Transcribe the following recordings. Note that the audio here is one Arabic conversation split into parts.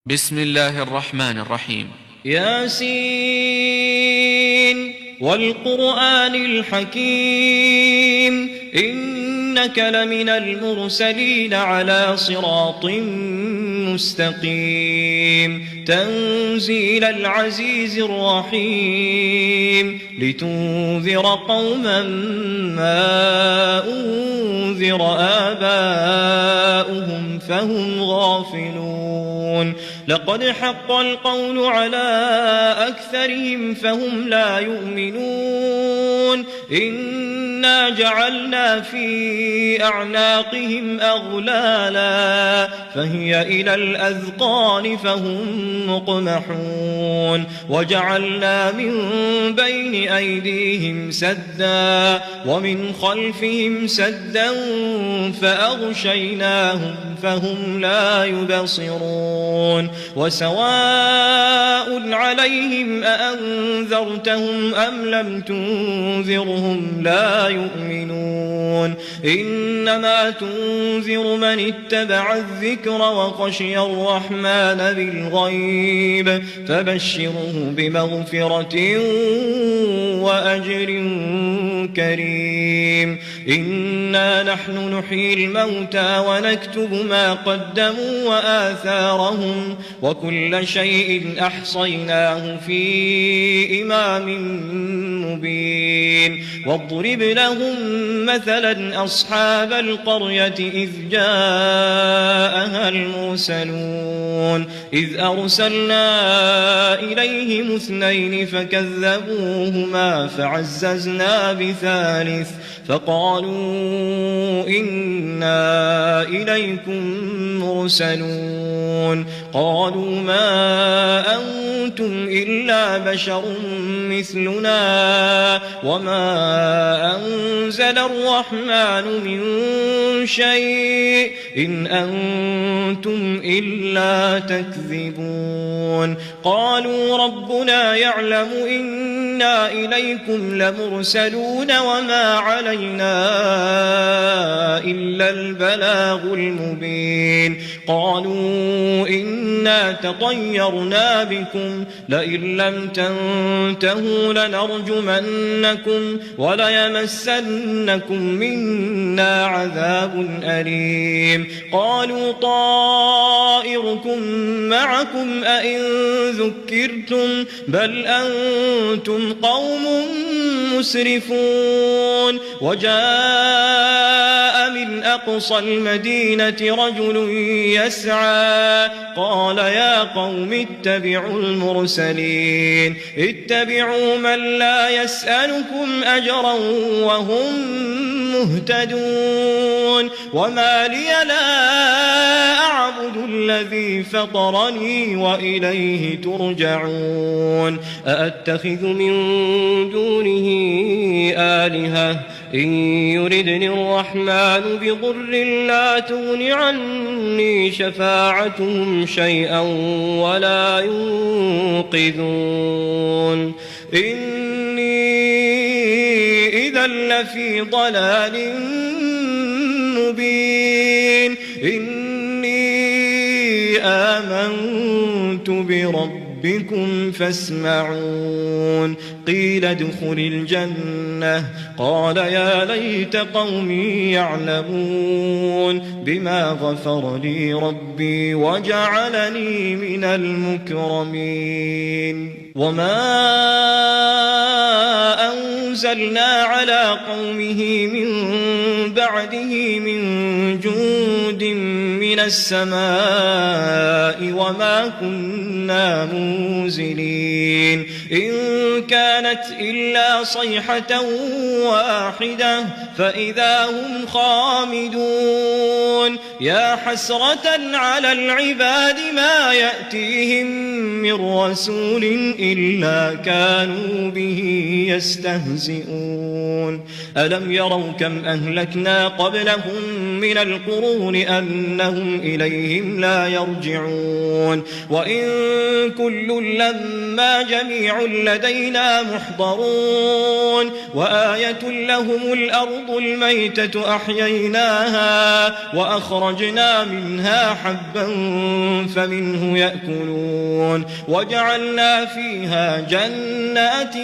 بسم الله الرحمن الرحيم. ياسين والقرآن الحكيم إنك لمن المرسلين على صراط مستقيم تنزيل العزيز الرحيم لتنذر قوما ما أنذر آباؤهم فهم غافلون لقد حق القول على أكثرهم فهم لا يؤمنون إنا جعلنا في أعناقهم أغلالا فهي إلى الأذقان فهم مقمحون وجعلنا من بين أيديهم سدا ومن خلفهم سدا فأغشيناهم فهم لا يبصرون وسواء عليهم أأنذرتهم أم لم تنذرهم لا يؤمنون إنما تنذر من اتبع الذكر وخشي الرحمن بالغيب فبشره بمغفرة وأجر كريم إنا نحن نحيي الموتى ونكتب ما قدموا وآثارهم وكل شيء أحصيناه في إمام مبين واضرب لهم مثلا أصحاب القرية إذ جاءها المرسلون إذ أرسلنا إليهم اثنين فكذبوهما فعززنا بثالث فقالوا إنا إليكم مرسلون قالوا ما أنتم إلا بشر مثلنا وما أنزل الرحمن من شيء إن أنتم إلا تكذبون قالوا ربنا يعلم إنا إليكم لمرسلون وما علينا إلا البلاغ المبين قالوا إنا تطيرنا بكم لئن لم تنتهوا لنرجمنكم وليمسنكم منا عذاب أليم قالوا طائركم معكم أئن ذكرتم بل أنتم قوم مسرفون وجاء من أقصى المدينة رجل يسعى قال يا قوم اتبعوا المرسلين اتبعوا من لا يسألكم أجرا وهم مهتدون وما لي لا أعبد الذي فطرني وإليه ترجعون أأتخذ من دونه آلهة إن يردني الرحمن بضر لا تغن عني شفاعتهم شيئا ولا ينقذون إني إذا لفي ضلال مبين إني آمنت بربكم فاسمعون قيل ادخل الجنة قال يا ليت قومي يعلمون بما غفر لي ربي وجعلني من المكرمين وما أنزلنا على قومه من بعده من جند من السماء وما كنا منزلين إن كانت إلا صيحة واحدة فإذا هم خامدون يا حسرة على العباد ما يأتيهم من رسول إلا كانوا به يستهزئون ألم يروا كم أهلكنا قبلهم من القرون أنهم فهم إليهم لا يرجعون وإن كل لما جميع لدينا محضرون وآية لهم الأرض الميتة أحييناها وأخرجنا منها حبا فمنه يأكلون وجعلنا فيها جنات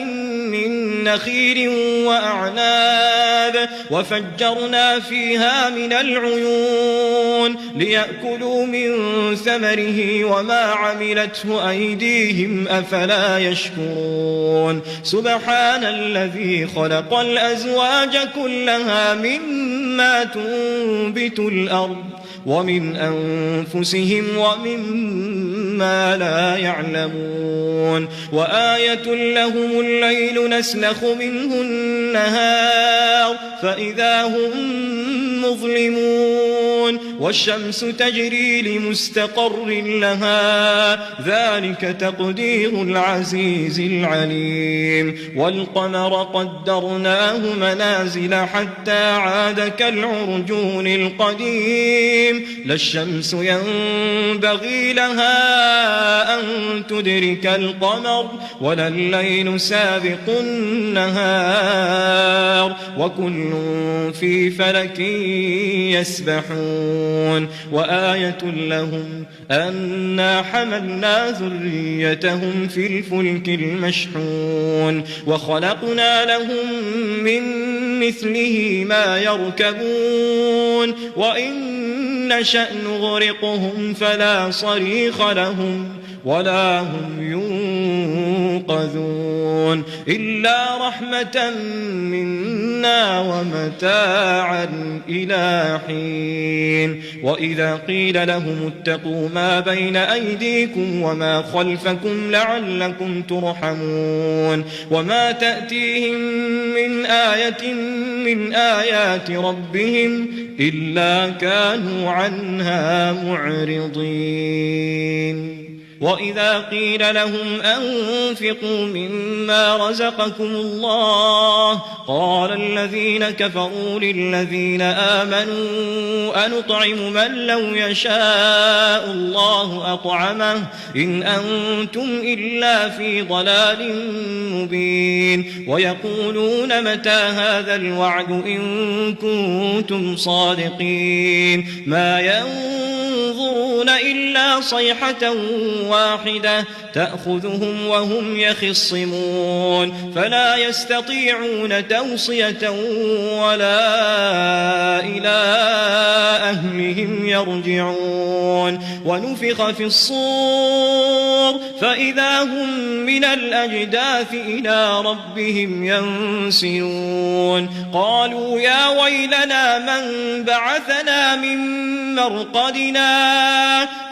من نخيل وأعناب وفجرنا فيها من العيون ليأكلوا من ثمره وما عملته أيديهم أفلا يشكرون سبحان الذي خلق الأزواج كلها مما تنبت الأرض ومن أنفسهم ومما لا يعلمون وآية لهم الليل نسلخ منه النهار فإذا هم مظلمون والشمس تجري لمستقر لها ذلك تقدير العزيز العليم والقمر قدرناه منازل حتى عاد كالعرجون القديم لا الشمس ينبغي لها أن تدرك القمر ولا الليل سابق النهار وكل في فلك يسبحون وآية لهم أنا حملنا ذريتهم في الفلك المشحون وخلقنا لهم من مثله ما يركبون وإن نشأ نغرقهم فلا صريخ لهم ولا هم ينقذون إلا رحمة منا ومتاعا إلى حين وإذا قيل لهم اتقوا ما بين أيديكم وما خلفكم لعلكم ترحمون وما تأتيهم من آية من آيات ربهم إلا كانوا عنها معرضين وإذا قيل لهم أنفقوا مما رزقكم الله قال الذين كفروا للذين آمنوا أنطعم من لو يشاء الله أطعمه إن أنتم إلا في ضلال مبين ويقولون متى هذا الوعد إن كنتم صادقين ما ينظرون إلا صيحة واحدة تأخذهم وهم يخصمون فلا يستطيعون توصية ولا إلى أهلهم يرجعون ونفخ في الصور فإذا هم من الأجداث إلى ربهم ينسلون قالوا يا ويلنا من بعثنا من مرقدنا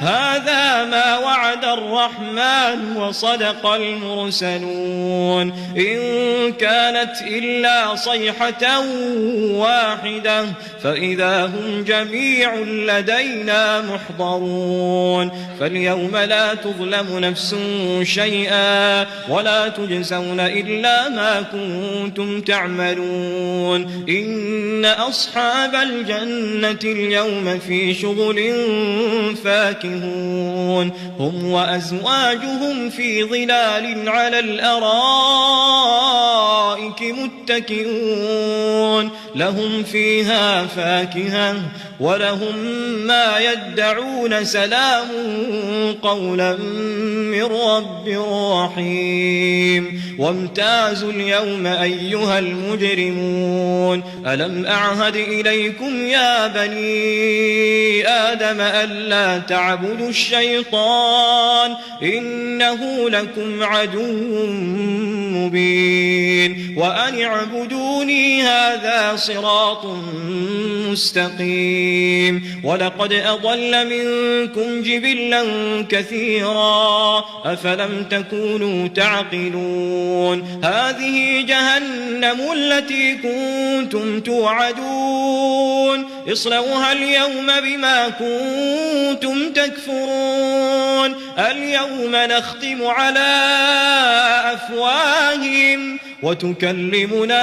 هذا ما وعد الرحمن وصدق المرسلون إن كانت إلا صيحة واحدة فإذا هم جميع لدينا محضرون فاليوم لا تظلم نفس شيئا ولا تجزون إلا ما كنتم تعملون إن أصحاب الجنة اليوم في شغل فاكهون هم وأزواجهم في ظلال على الأرائك متكئون لهم فيها فاكهة ولهم ما يدعون سلام قولا من رب رحيم وامتازوا اليوم أيها المجرمون ألم أعهد إليكم يا بني آدم ألا تعبدوا الشيطان إنه لكم عدو مبين وأن اعبدوني هذا صراط مستقيم ولقد أضل منكم جبلا كثيرا أفلم تكونوا تعقلون هذه جهنم التي كنتم توعدون اصلوها اليوم بما كنتم تكفرون اليوم نختم على أفواههم وتكلمنا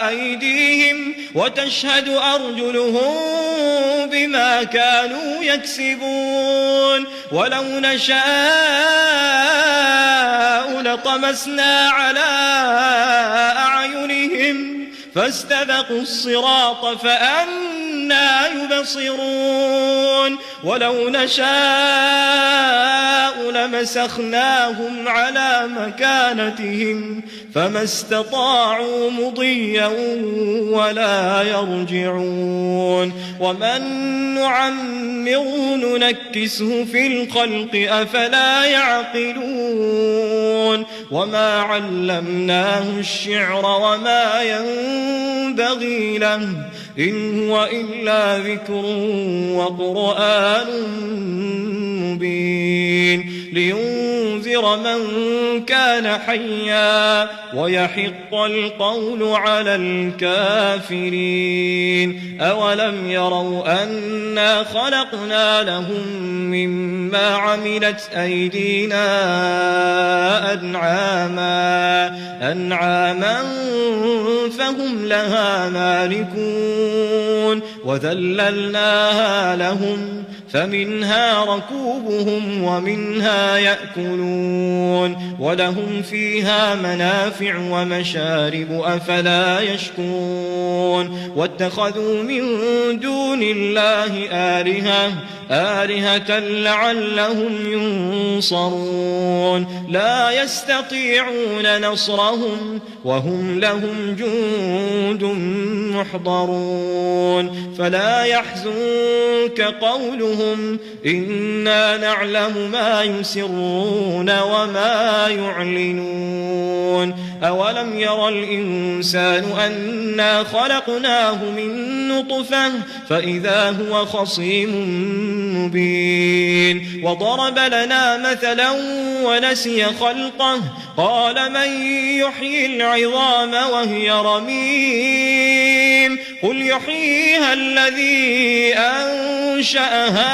أيديهم وتشهد أرجلهم بما كانوا يكسبون ولو نشاء لطمسنا على أعينهم فاستبقوا الصراط فأنى يبصرون ولو نشاء لمسخناهم على مكانتهم فما استطاعوا مضيا ولا يرجعون ومن نعمره ننكسه في الخلق أفلا يعقلون وما علمناه الشعر وما ينبغي له إن هو إلا ذكر وقرآن مبين لينذر من كان حيا ويحق القول على الكافرين أولم يروا أنا خلقنا لهم مما عملت أيدينا أنعاما فهم لها مالكون وذللناها لهم فمنها ركوبهم ومنها يأكلون ولهم فيها منافع ومشارب أفلا يشكرون واتخذوا من دون الله آلهة لعلهم ينصرون لا يستطيعون نصرهم وهم لهم جند محضرون فلا يحزنك قولهم إنا نعلم ما يسرون وما يعلنون أولم يرى الإنسان أنا خلقناه من نطفة فإذا هو خصيم مبين وضرب لنا مثلا ونسي خلقه قال من يحيي العظام وهي رميم قل يحييها الذي أنشأها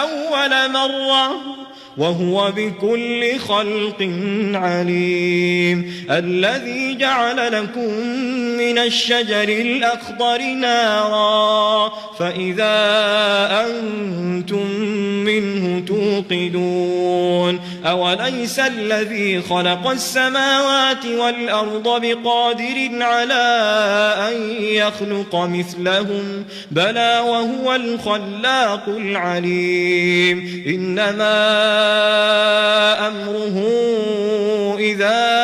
أول مرة وهو بكل خلق عليم الذي جعل لكم من الشجر الأخضر نارا فإذا أنتم منه توقدون أوليس الذي خلق السماوات والأرض بقادر على أن يخلق مثلهم بلى وهو الخلاق العليم إنما أمره إذا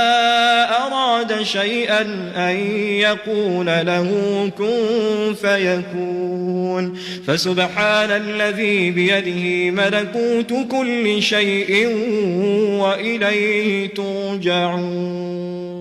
أراد شيئا أن يقول له كن فيكون فسبحان الذي بيده ملكوت كل شيء وإليه ترجعون